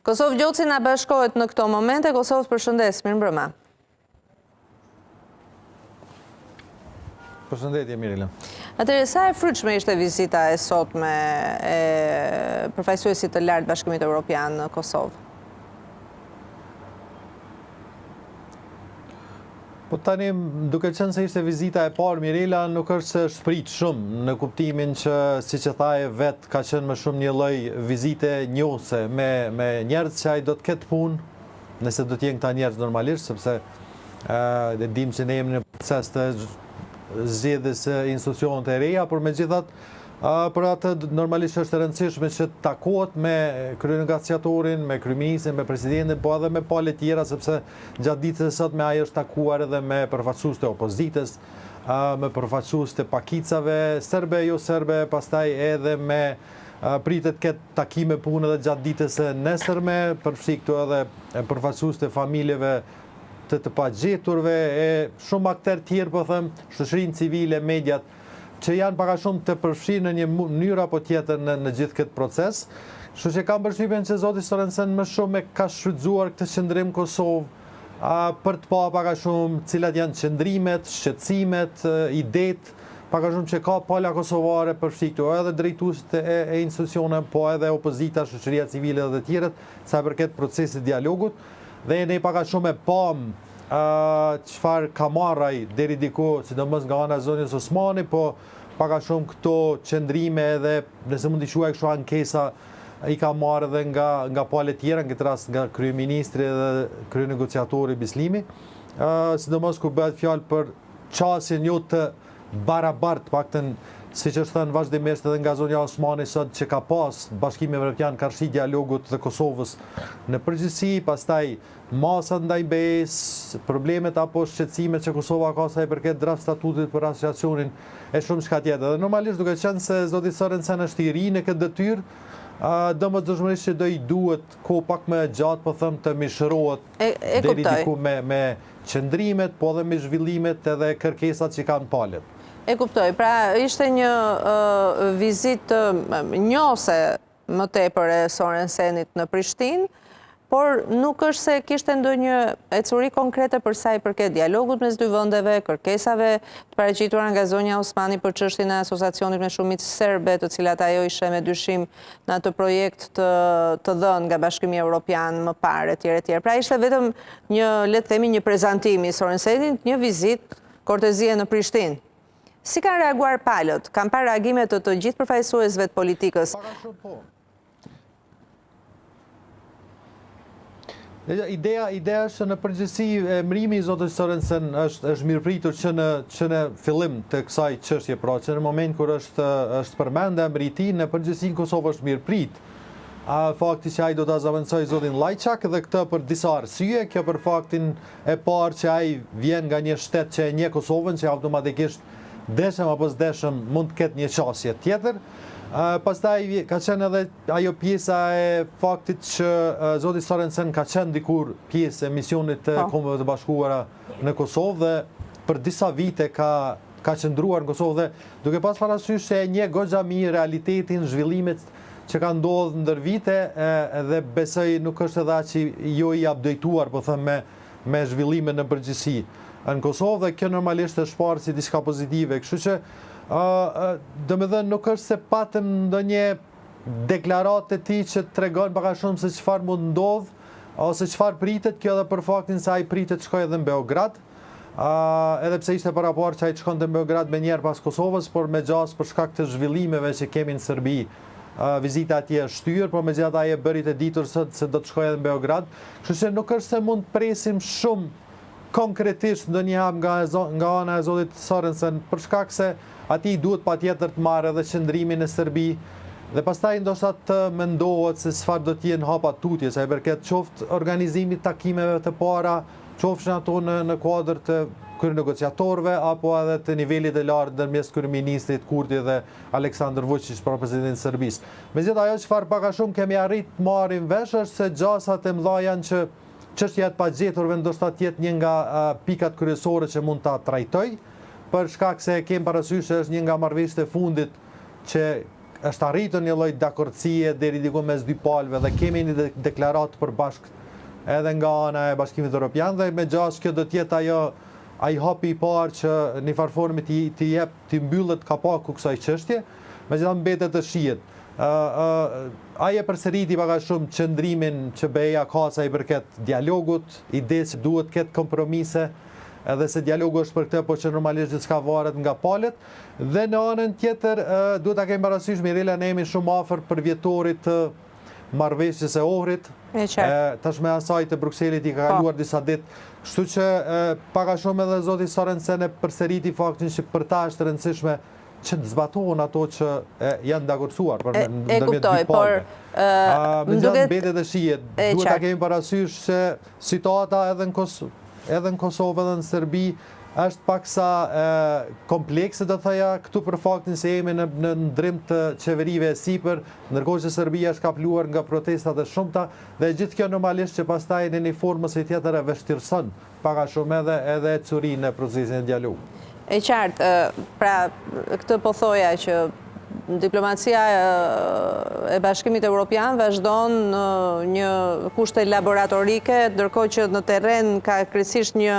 Kosovë Gjoci na bashkohet në këto momente. Kosovë, përshëndes, mirëmbrëma. Përshëndetje, Mirela. Atëherë, sa e frytshme ishte vizita e sotme e përfaqësuesit të lartë Bashkimit Evropian në Kosovë? Po tani, duke qenë se ishte vizita e parë, Mirela, nuk është se shprit shumë, në kuptimin që, si që thaje vetë, ka qenë më shumë një lloj vizite njohëse me njerëz që ai do të ketë punë, nëse do të jenë këta njerëz normalisht, sepse dhe dim që ne jemi në proces të zgjedhjes së institucionet e reja, por megjithatë për atë normalisht është e rëndësishme që takohet me kryenegociatorin, me kryeministrin, me presidentin, po edhe me palët tjera, sepse gjatë ditës së sotme ai është takuar edhe me përfaqësues të opozitës, me përfaqësues të pakicave, serbe, jo serbe, pastaj edhe me pritet ketë takime punë edhe gjatë ditës së nesërme, përfshi këtu edhe përfaqësues të familjeve të pagjeturve, e shumë akter tjerë, po them, shoqërinë civile, mediat, që janë paka shumë të përfshirë në një mënyrë apo tjetër në gjithë këtë proces. Kështu që kam përshtypjen që zoti Sorensen më shumë e ka shfrytzuar këtë qëndrim Kosovë për të pa paka shumë cilat janë qëndrimet, shqetësimet, idetë, paka shumë që ka pala kosovare përfshi këtu, edhe drejtuesit e institucione, po edhe opozita, shoqëria civile dhe të tjerët, sa përket procesit dialogut, dhe ne paka shumë e pam çfarë ka marraj deri diku, sidomos nga ana e zonës Osmani, po paka shumë këto qëndrime edhe, nëse mund t'i quaj kështu ankesa, i ka marrë edhe nga palët tjera, në këtë rast nga kryeministri dhe kryenegociatori Bislimi, sidomos ku bëhet fjalë për qasjen jo të barabartë, paktën siç është thënë vazhdimisht edhe nga zonja Osmani sot, që ka pas Bashkimi Evropian karshi dialogut dhe Kosovës në përgjithësi, pastaj masat ndaj BE-s, problemet apo shqetësimet që Kosova ka sa i përket draft statutit për asociacionin e shumë çka tjetër. Dhe normalisht duke qenë se zoti Sorensen është i ri në këtë detyrë, domosdoshmërisht që do i duhet kohë pak më gjatë, po them, të mishërohet deri diku me qëndrimet, po edhe me zhvillimet edhe kërkesat që kanë palët. E kuptoj, pra ishte një vizitë njohëse më tepër e Sorensenit në Prishtinë, por nuk është se kishte ndonjë ecuri konkrete për sa i përket dialogut mes dy vendeve, kërkesave të paraqitura nga zonja Osmani për çështjen e asociacionit me shumicë serbe, të cilat ajo ishte me dyshim në atë projekt të dhënë nga Bashkimi Evropian më parë etj. Pra ishte vetëm një, le të themi, një prezantim i Sorensenit, një vizitë kortezie në Prishtinë. Si kanë reaguar palët? Kanë parë reagime të gjithë përfaqësuesve të politikës? Ideja është në përgjithësi emrimi i zotit Sorensen është mirëpritur që në fillim të kësaj çështje, pra që në moment kur është përmendë emri i tij, në përgjithësi në Kosovë është mirëprit. Fakti që ai do ta zavancojë zotin Llajçak dhe këtë për disa arsye, kjo për faktin e parë që ai vjen nga një shtet që e njeh Kosovën, që automatikisht deshëm apo s'deshëm mund të ketë një qasje tjetër. Pastaj ka qenë edhe ajo pjesa e faktit që zoti Sorensen ka qenë dikur pjesë e misionit të Kombeve të Bashkuara në Kosovë dhe për disa vite ka qëndruar në Kosovë dhe duke pas parasysh se e njeh goxha mirë realitetin, zhvillimet që kanë ndodhur ndër vite dhe besoj nuk është edhe aq jo i updateuar, po them, me zhvillimet në përgjithësi në Kosovë, dhe kjo normalisht është parë si diçka pozitive, kështu që domethënë nuk është se patëm ndonjë deklaratë të tij që tregon pak a shumë se çfarë mund ndodh ose çfarë pritet, kjo edhe për faktin se ai pritet të shkojë edhe në Beograd, edhe pse ishte para parë që ai të shkonte në Beograd me njerë pas Kosovës, por me gjas për shkak të zhvillimeve që kemi në Serbi. Vizita atje është shtyr, por megjithatë ai e bëri të ditur sot se do të shkojë edhe në Beograd, kështu që nuk është se mund të presim shumë konkretisht ndonjëherë nga ana e zotit Sorensen, për shkak se atij duhet patjetër të marrë edhe qëndrimin në Serbi dhe pastaj ndoshta të mendohet se çfarë do të jenë hapa tutje, sa i përket qoftë organizimit takimeve të para, qofshin ato në kuadër të kryenegociatorëve apo edhe të nivelit të lartë ndërmjet kryeministrit Kurti dhe Aleksandar Vučić, pra presidenti i Serbisë. Megjithatë ajo çfarë pak a shumë kemi arrit të marrim vesh është se gjasat e mëdha janë që çështja e pagjeturve ndoshta të jetë një nga pikat kryesore që mund ta trajtoj, për shkak se kem parasysh është një nga marrëveshjet e fundit që është arritur një lloj dakordësie deri diku mes dy palëve dhe kemi një deklaratë përbashkët edhe nga ana e Bashkimit Evropian dhe me gjash kjo do të jetë ai hapi i parë që në një farë forme të mbyllet kapaku kësaj çështje, megjithatë mbetet të shihet. Ai e përsëriti pak a shumë qëndrimin që BE-ja ka sa i përket dialogut, idesë që duhet ketë kompromise, edhe se dialogu është për këtë, po që normalisht gjithçka varet nga palët. Dhe në anën tjetër, duhet ta kemi parasysh Mirela, ne jemi shumë afër për vjetorit të marrëveshjes e Ohrit. Tashme asaj të Brukselit i ka kaluar disa ditë. Kështu që pak a shumë edhe zoti Sorensen e përsëriti faktin që për ta është rëndësishme që të zbatohen ato që janë dakordsuar për ndërmjet dy palëve. Megjithatë mbetet e shihet. Duhet ta kemi parasysh se situata edhe në Kosovë edhe në Serbi është paksa komplekse, do thoya, këtu për faktin se jemi në ndrim të qeverive e sipër, ndërkohë që Serbia është kapluar nga protestat e shumta dhe gjithë kjo normalisht që pastaj në një formë ose tjetër e vështirëson pak a shumë edhe ecurinë e procesit të dialogut. E qartë, pra këtë po thoja që diplomacia e Bashkimit Evropian vazhdon një kushte laboratorike, ndërkohë që në terren ka kryesisht një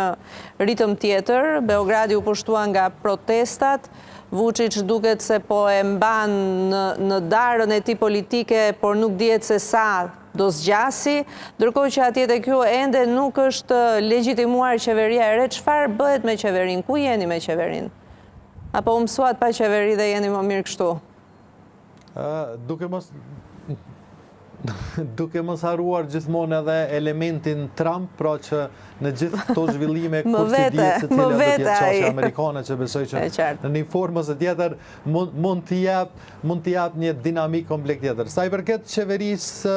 ritëm tjetër. Beogradi u pushtua nga protestat, Vučić duket se po e mban në darën e tij politike, por nuk dihet se sa do zgjasi, ndërkohë që atje te kjo ende nuk është legjitimuar qeveria e re. Çfarë bëhet me qeverinë? Ku jeni me qeverinë? Apo u mësuat pa qeveri dhe jeni më mirë kështu? Duke mos harruar gjithmonë edhe elementin Trump, pra që në gjithë këto zhvillime kur si dihet se cila do të jetë çështja amerikane, që besoj që në një formë ose tjetër mund të jap një dinamik komplekt tjetër. Sa i përket qeverisë